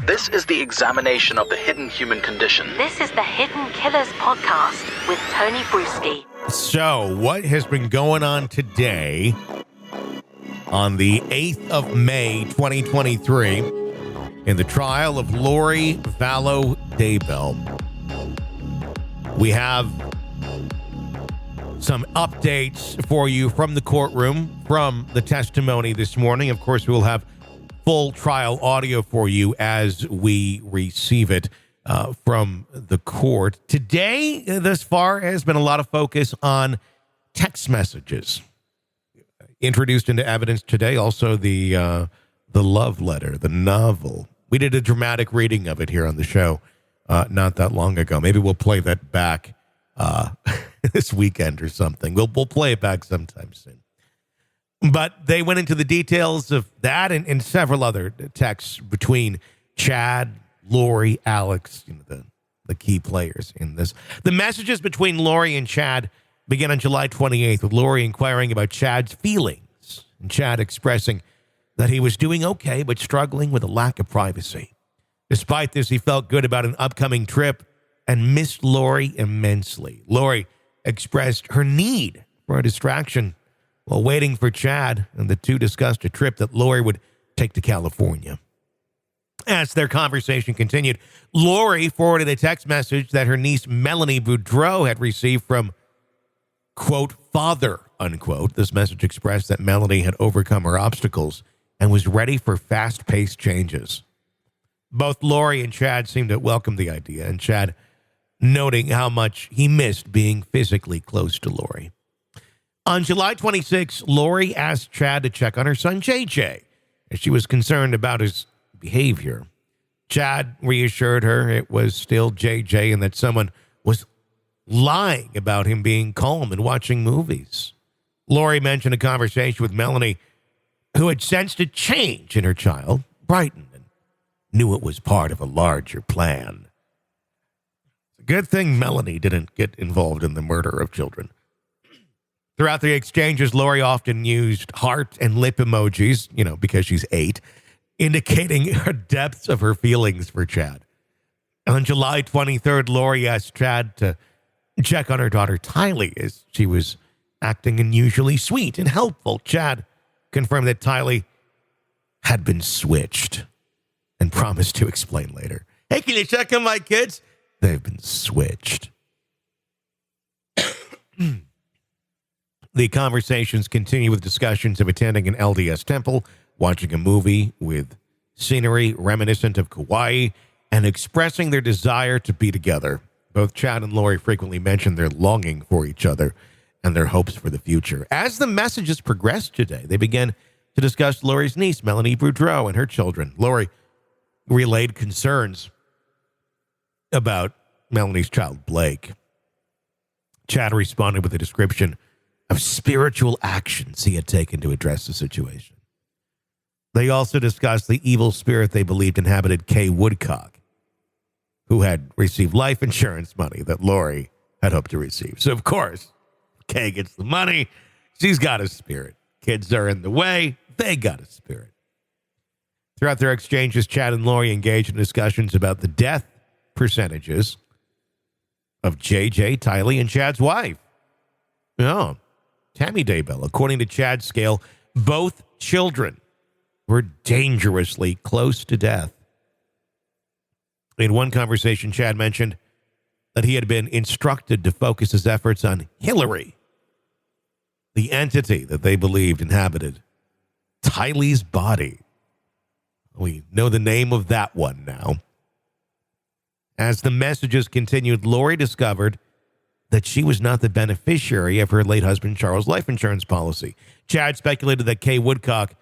This is the examination of the hidden human condition. This is the Hidden Killers podcast with Tony Bruschi. So, what has been going on today on the 8th of May, 2023, in the trial of Lori Vallow Daybell? We have some updates for you from the courtroom, from the testimony this morning. Of course, we will have full trial audio for you as we receive it from the court. Today, thus far, has been a lot of focus on text messages. Introduced into evidence today, also the love letter, the novel. We did a dramatic reading of it here on the show not that long ago. Maybe we'll play that back this weekend or something. We'll play it back sometime soon. But they went into the details of that and several other texts between Chad, Lori, Alex, the key players in this. The messages between Lori and Chad began on July 28th, with Lori inquiring about Chad's feelings, and Chad expressing that he was doing okay but struggling with a lack of privacy. Despite this, he felt good about an upcoming trip and missed Lori immensely. Lori expressed her need for a distraction while waiting for Chad, and the two discussed a trip that Lori would take to California. As their conversation continued, Lori forwarded a text message that her niece Melanie Boudreau had received from, quote, father, unquote. This message expressed that Melanie had overcome her obstacles and was ready for fast-paced changes. Both Lori and Chad seemed to welcome the idea, and Chad noting how much he missed being physically close to Lori. On July 26, Lori asked Chad to check on her son, JJ, as she was concerned about his behavior. Chad reassured her it was still JJ and that someone was lying about him being calm and watching movies. Lori mentioned a conversation with Melanie, who had sensed a change in her child, brightened, and knew it was part of a larger plan. It's a good thing Melanie didn't get involved in the murder of children. Throughout the exchanges, Lori often used heart and lip emojis, because she's 8, indicating her depths of her feelings for Chad. On July 23rd, Lori asked Chad to check on her daughter Tylee, as she was acting unusually sweet and helpful. Chad confirmed that Tylee had been switched and promised to explain later. Hey, can you check on my kids? They've been switched. The conversations continue with discussions of attending an LDS temple, watching a movie with scenery reminiscent of Kauai, and expressing their desire to be together. Both Chad and Lori frequently mention their longing for each other and their hopes for the future. As the messages progressed today, they began to discuss Lori's niece, Melanie Boudreau, and her children. Lori relayed concerns about Melanie's child, Blake. Chad responded with a description of spiritual actions he had taken to address the situation. They also discussed the evil spirit they believed inhabited Kay Woodcock, who had received life insurance money that Lori had hoped to receive. So, of course, Kay gets the money. She's got a spirit. Kids are in the way. They got a spirit. Throughout their exchanges, Chad and Lori engaged in discussions about the death percentages of JJ, Tylee, and Chad's wife. Tammy Daybell. According to Chad's scale, both children were dangerously close to death. In one conversation, Chad mentioned that he had been instructed to focus his efforts on Hillary, the entity that they believed inhabited Tylee's body. We know the name of that one now. As the messages continued, Lori discovered that she was not the beneficiary of her late husband Charles' life insurance policy. Chad speculated that Kay Woodcock,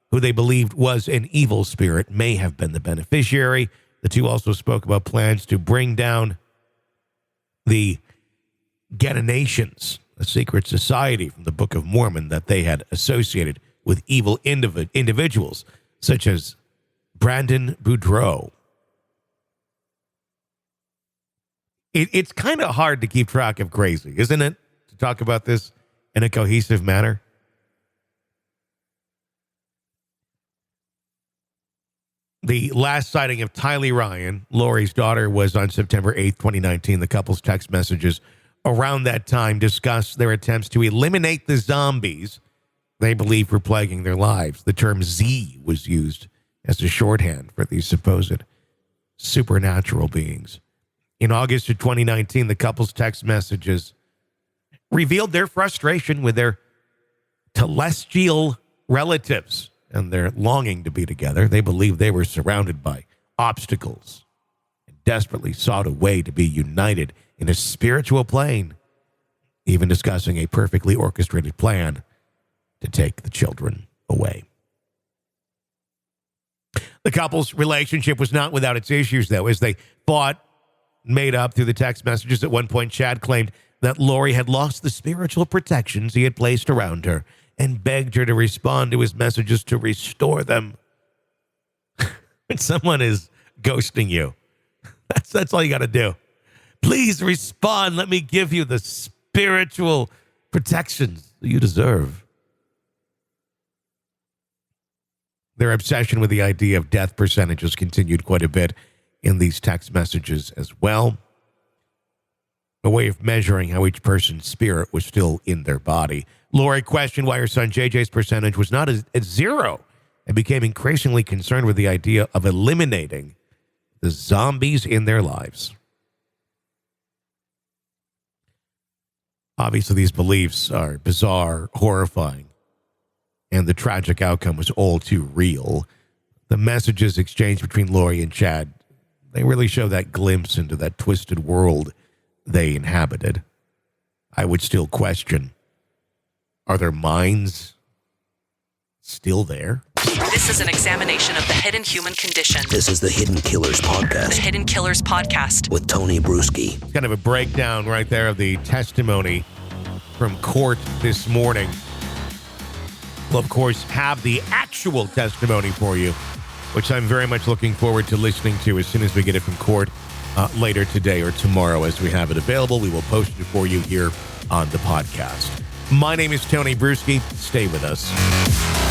who they believed was an evil spirit, may have been the beneficiary. The two also spoke about plans to bring down the Genonations, a secret society from the Book of Mormon that they had associated with evil individuals, such as Brandon Boudreau. It's kind of hard to keep track of crazy, isn't it? To talk about this in a cohesive manner. The last sighting of Tylee Ryan, Lori's daughter, was on September 8th, 2019. The couple's text messages around that time discussed their attempts to eliminate the zombies they believe were plaguing their lives. The term Z was used as a shorthand for these supposed supernatural beings. In August of 2019, the couple's text messages revealed their frustration with their telestial relatives and their longing to be together. They believed they were surrounded by obstacles and desperately sought a way to be united in a spiritual plane, even discussing a perfectly orchestrated plan to take the children away. The couple's relationship was not without its issues, though, as they fought, made up through the text messages. At one point, Chad claimed that Lori had lost the spiritual protections he had placed around her and begged her to respond to his messages to restore them. When someone is ghosting you, that's all you got to do. Please respond. Let me give you the spiritual protections you deserve. Their obsession with the idea of death percentages continued quite a bit in these text messages as well. A way of measuring how each person's spirit was still in their body. Lori questioned why her son JJ's percentage was not at zero and became increasingly concerned with the idea of eliminating the zombies in their lives. Obviously, these beliefs are bizarre, horrifying, and the tragic outcome was all too real. The messages exchanged between Lori and Chad, they really show that glimpse into that twisted world they inhabited. I would still question, are their minds still there? This is an examination of the hidden human condition. This is the Hidden Killers Podcast. The Hidden Killers Podcast. With Tony Bruschi. Kind of a breakdown right there of the testimony from court this morning. We'll, of course, have the actual testimony for you, which I'm very much looking forward to listening to as soon as we get it from court later today or tomorrow. As we have it available, we will post it for you here on the podcast. My name is Tony Bruschi. Stay with us.